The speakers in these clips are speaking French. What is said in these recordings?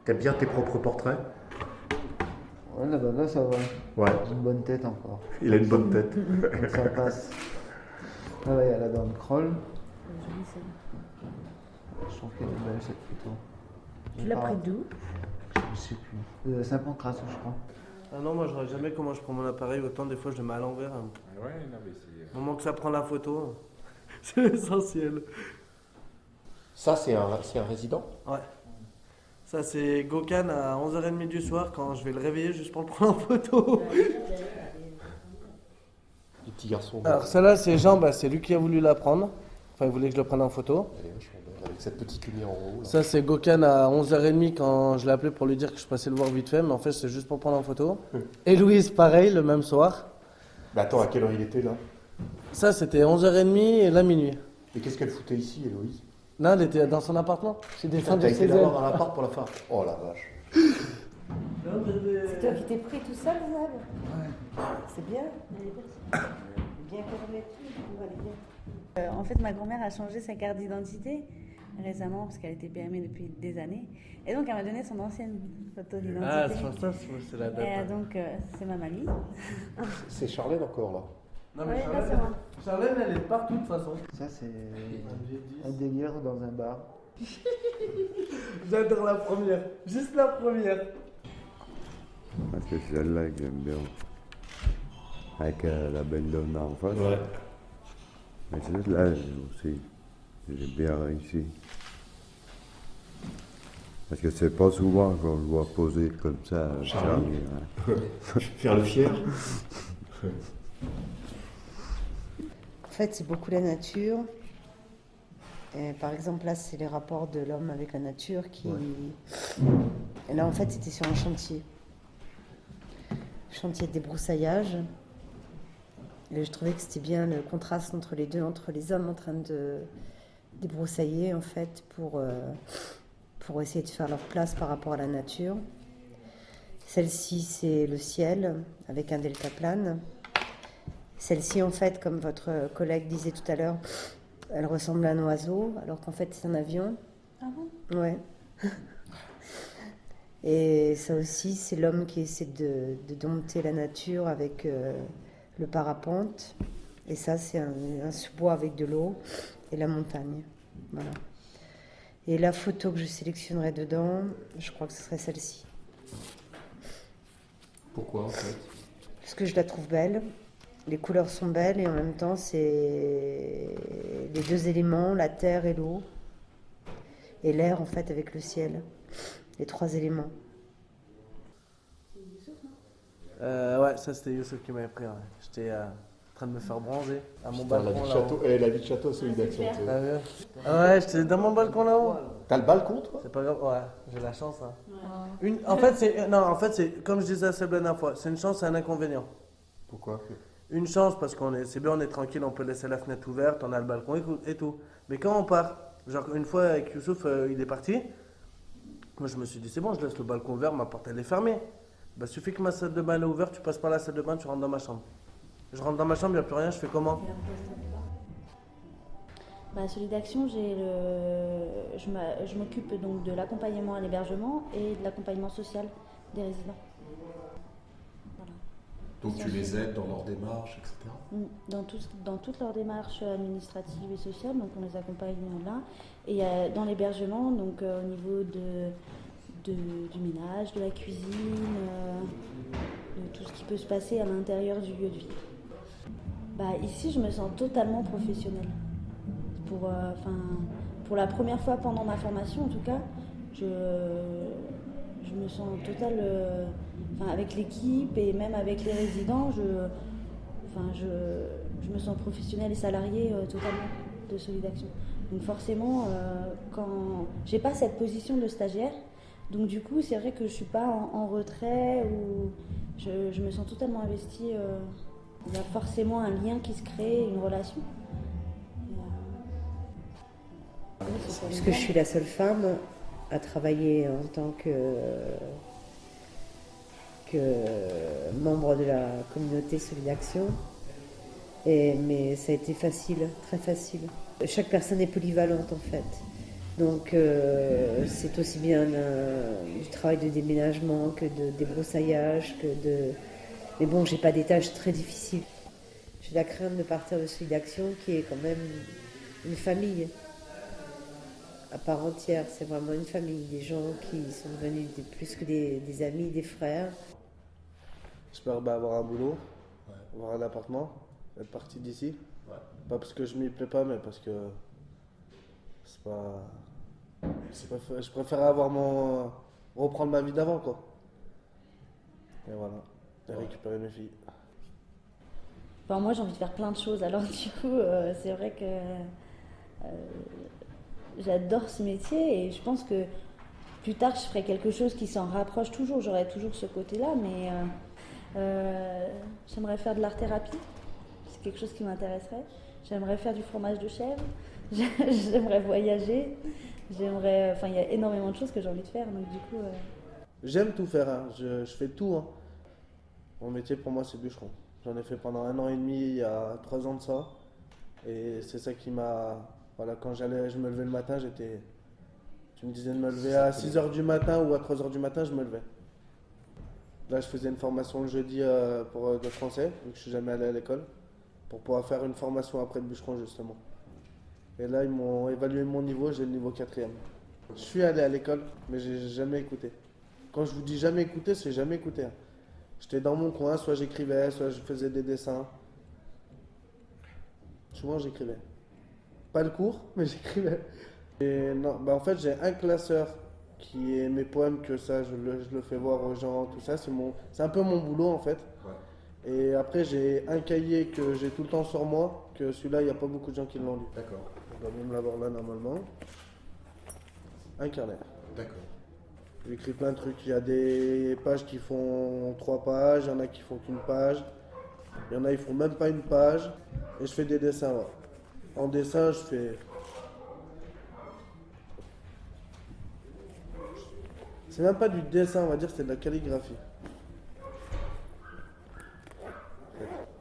T'aimes bien tes propres portraits? Ouais, là, ça va. Ouais, J'ai une bonne tête encore. il a une bonne tête. Donc ça passe. Ah ouais, elle a la dent de Kroll. Jolie celle-là. Je trouve qu'elle est belle cette photo. Tu l'as pris d'où? Je sais plus. De Saint-Pancras, je crois. Ah non, moi je regarde jamais comment je prends mon appareil, autant des fois je le mets à l'envers. Hein. Ah ouais, non, mais c'est. Au moment que ça prend la photo, c'est essentiel. Ça, c'est un résident? Ouais. Ça c'est Gokhan à 11h30 du soir quand je vais le réveiller juste pour le prendre en photo. Les petits garçons. Alors celle-là c'est Jean, bah, c'est lui qui a voulu la prendre. Enfin il voulait que je le prenne en photo. Elle est vachement belle, avec cette petite lumière en haut. Là. Ça c'est Gokhan à 11h30 quand je l'ai appelé pour lui dire que je passais le voir vite fait, mais en fait c'est juste pour prendre en photo. Et Louise pareil, le même soir. Mais attends, à quelle heure il était là? Ça c'était 11h30 et là minuit. Et qu'est-ce qu'elle foutait ici, Héloïse? Là elle était dans son appartement. J'ai Putain, descendu t'as été chez là elle. dans l'appart pour la faire. Oh la vache. C'est toi qui t'es pris tout seul, Zab? Ouais. C'est bien. Bien corrélé. En fait, ma grand-mère a changé sa carte d'identité récemment parce qu'elle était PME depuis des années. Et donc, elle m'a donné son ancienne photo d'identité. Ah c'est pour ça, c'est la date. Et donc, c'est ma mamie. C'est Charlène encore là. Non Ouais, là, c'est moi. Charlène elle est partout de toute façon. Ça, c'est un délire dans un bar. J'adore la première, juste la première. Ah, c'est celle-là que j'aime bien. Avec la belle dame en face. Ouais. Mais celle-là aussi, j'ai bien réussi. Parce que c'est pas souvent qu'on le voit poser comme ça. Charlie. hein. Faire le fier. En fait, c'est beaucoup la nature. Et par exemple, là, c'est les rapports de l'homme avec la nature qui. Et là, en fait, c'était sur un chantier. Chantier de débroussaillage. Et je trouvais que c'était bien le contraste entre les deux, entre les hommes en train de débroussailler, en fait, pour essayer de faire leur place par rapport à la nature. Celle-ci, c'est le ciel avec un deltaplane. Celle-ci, en fait, comme votre collègue disait tout à l'heure, elle ressemble à un oiseau, alors qu'en fait, c'est un avion. Ah bon? Ouais. Et ça aussi, c'est l'homme qui essaie de dompter la nature avec le parapente. Et ça, c'est un sous-bois avec de l'eau et la montagne. Voilà. Et la photo que je sélectionnerai dedans, je crois que ce serait celle-ci. Pourquoi en fait? Parce que je la trouve belle. Les couleurs sont belles et en même temps, c'est les deux éléments, la terre et l'eau. Et l'air, en fait, avec le ciel. Les trois éléments. Ouais, ça c'était Youssef qui m'avait pris. Ouais. J'étais en train de me faire bronzer à mon Putain, la balcon vie de là-haut. château, la vie de château, celui d'action. T'as vu? Ah ouais, j'étais dans mon balcon là-haut. T'as le balcon toi? C'est pas grave, ouais, j'ai la chance. Hein. En fait, c'est comme je disais à Seb la dernière fois, c'est une chance et un inconvénient. Pourquoi? Une chance parce c'est bien, on est tranquille, on peut laisser la fenêtre ouverte, on a le balcon et tout. Mais quand on part, genre une fois avec Youssouf, il est parti, moi je me suis dit c'est bon, je laisse le balcon ouvert, ma porte elle est fermée. Bah suffit que ma salle de bain elle est ouverte, tu passes par la salle de bain, tu rentres dans ma chambre. Je rentre dans ma chambre, il n'y a plus rien, je fais comment? Bah, Solidaction, je m'occupe donc de l'accompagnement à l'hébergement et de l'accompagnement social des résidents. Voilà. Donc tu les aides dans leur démarche, etc. Dans toutes leurs démarches administratives et sociales, donc on les accompagne là. Et dans l'hébergement, donc au niveau du ménage, de la cuisine, de tout ce qui peut se passer à l'intérieur du lieu de vie. Bah, ici, je me sens totalement professionnelle. Pour la première fois pendant ma formation, en tout cas, je me sens avec l'équipe et même avec les résidents, je me sens professionnelle et salariée totalement de Solidaction. Donc forcément, quand j'ai pas cette position de stagiaire, donc du coup, c'est vrai que je suis pas en retrait ou je me sens totalement investie. Il y a forcément un lien qui se crée, une relation. Puisque je suis la seule femme à travailler en tant que membre de la communauté Solidaction. Mais ça a été facile, très facile. Chaque personne est polyvalente en fait. Donc c'est aussi bien du travail de déménagement que de débroussaillage, Mais bon, j'ai pas des tâches très difficiles. J'ai la crainte de partir de Solid Action qui est quand même une famille à part entière. C'est vraiment une famille, des gens qui sont devenus plus que des amis, des frères. J'espère avoir un boulot, avoir un appartement, être parti d'ici. Ouais. Pas parce que je m'y plais pas, mais parce que c'est pas. Je préfère reprendre ma vie d'avant, quoi. Et voilà, et récupérer mes filles. Enfin, moi, j'ai envie de faire plein de choses. Alors, du coup, c'est vrai que j'adore ce métier et je pense que plus tard, je ferai quelque chose qui s'en rapproche toujours. J'aurai toujours ce côté-là, mais j'aimerais faire de l'art-thérapie. C'est quelque chose qui m'intéresserait. J'aimerais faire du fromage de chèvre. J'aimerais voyager. Enfin, il y a énormément de choses que j'ai envie de faire. Donc, du coup. J'aime tout faire, hein. Je fais tout. Hein. Mon métier pour moi, c'est bûcheron. J'en ai fait pendant 1 an et demi, il y a 3 ans de ça. Et c'est ça qui m'a. Voilà, quand je me levais le matin, tu me disais de me lever à 6h du matin ou à 3h du matin, je me levais. Là, je faisais une formation le jeudi de français, vu que je suis jamais allé à l'école, pour pouvoir faire une formation après de bûcheron, justement. Et là, ils m'ont évalué mon niveau, j'ai le niveau 4e. Je suis allé à l'école, mais j'ai jamais écouté. Quand je vous dis jamais écouté, c'est jamais écouté. Hein. J'étais dans mon coin, soit j'écrivais, soit je faisais des dessins. Souvent, j'écrivais. Pas le cours, mais j'écrivais. Et non, en fait, j'ai un classeur qui est mes poèmes, que ça, je le fais voir aux gens, tout ça. C'est un peu mon boulot, en fait. Ouais. Et après, j'ai un cahier que j'ai tout le temps sur moi, que celui-là, il n'y a pas beaucoup de gens qui l'ont lu. D'accord. On doit même l'avoir là, normalement. Un carnet. D'accord. J'écris plein de trucs. Il y a des pages qui font 3 pages, il y en a qui font qu'une page. Il y en a, ils font même pas une page. Et je fais des dessins. Ouais. En dessin, je fais. C'est même pas du dessin, on va dire, c'est de la calligraphie.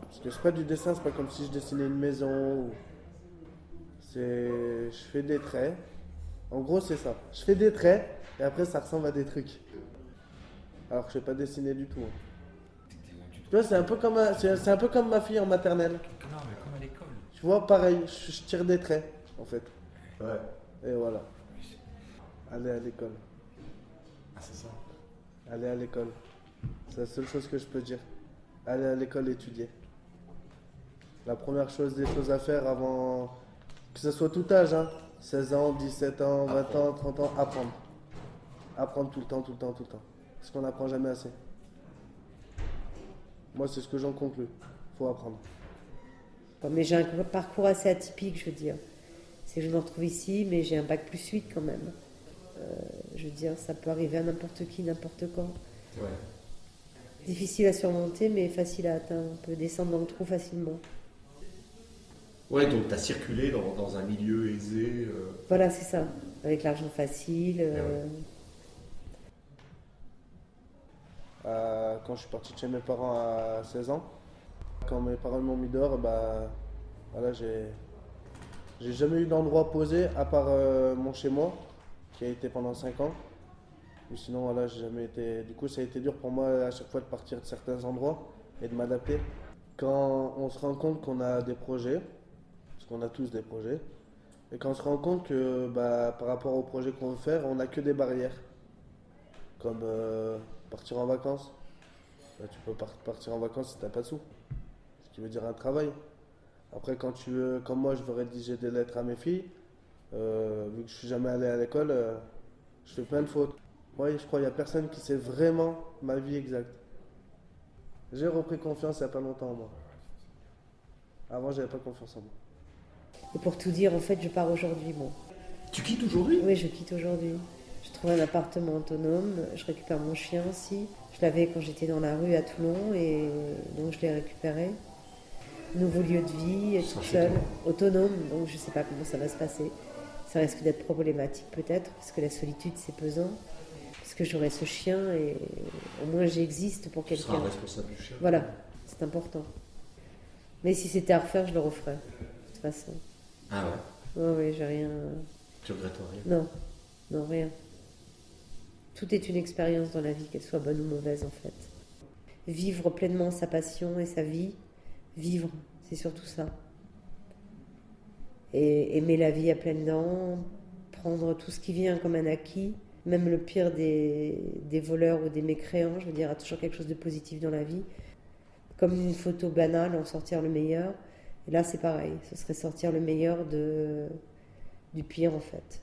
Parce que c'est pas du dessin, c'est pas comme si je dessinais une maison. Je fais des traits. En gros, c'est ça. Je fais des traits et après, ça ressemble à des trucs. Alors que je sais pas dessiner du tout. Tu vois, c'est un peu comme ma fille en maternelle. Non, mais comme à l'école. Tu vois, pareil, je tire des traits, en fait. Ouais. Et voilà. Aller à l'école. Ah, c'est ça. Aller à l'école. C'est la seule chose que je peux dire. Aller à l'école étudier. La première chose, des choses à faire avant que ce soit tout âge, hein. 16 ans, 17 ans, 20 ans, 30 ans, apprendre. Apprendre tout le temps, tout le temps, tout le temps. Parce qu'on n'apprend jamais assez. Moi, c'est ce que j'en conclus. Faut apprendre. Bon, mais j'ai un parcours assez atypique, je veux dire. C'est que je me retrouve ici, mais j'ai un bac plus 8 quand même. Je veux dire, ça peut arriver à n'importe qui, n'importe quand. Ouais. Difficile à surmonter, mais facile à atteindre. On peut descendre dans le trou facilement. Ouais, donc tu as circulé dans un milieu aisé. Voilà, c'est ça. Avec l'argent facile. Quand je suis parti de chez mes parents à 16 ans, quand mes parents m'ont mis dehors, voilà, j'ai jamais eu d'endroit posé à part mon chez-moi, qui a été pendant 5 ans. Mais sinon, voilà, j'ai jamais été. Du coup, ça a été dur pour moi à chaque fois de partir de certains endroits et de m'adapter. Quand on se rend compte qu'on a des projets, parce qu'on a tous des projets, et quand on se rend compte que par rapport au projet qu'on veut faire, on n'a que des barrières. Comme partir en vacances. Tu peux partir en vacances si tu n'as pas de sous. Ce qui veut dire un travail. Après, quand tu veux, comme moi, je veux rédiger des lettres à mes filles, vu que je suis jamais allé à l'école, je fais plein de fautes. Moi, je crois qu'il n'y a personne qui sait vraiment ma vie exacte. J'ai repris confiance il n'y a pas longtemps en moi. Avant, j'avais pas confiance en moi. Et pour tout dire, en fait, je pars aujourd'hui. Bon. Tu quittes aujourd'hui? Oui, je quitte aujourd'hui. Je trouve un appartement autonome. Je récupère mon chien aussi. Je l'avais quand j'étais dans la rue à Toulon et donc je l'ai récupéré. Nouveau lieu de vie, toute seule, autonome. Donc je ne sais pas comment ça va se passer. Ça risque d'être problématique peut-être parce que la solitude c'est pesant. Parce que j'aurai ce chien et au moins j'existe pour quelqu'un. Tu seras responsable du chien. Voilà, c'est important. Mais si c'était à refaire, je le referais. De toute façon. Ah ouais. Oui, j'ai rien. Tu regrettes rien. Non, non, rien. Tout est une expérience dans la vie, qu'elle soit bonne ou mauvaise en fait. Vivre pleinement sa passion et sa vie, vivre, c'est surtout ça. Et aimer la vie à pleines dents, prendre tout ce qui vient comme un acquis, même le pire des voleurs ou des mécréants, je veux dire, il y a toujours quelque chose de positif dans la vie. Comme une photo banale, en sortir le meilleur. Et là, c'est pareil, ce serait sortir le meilleur du pire en fait.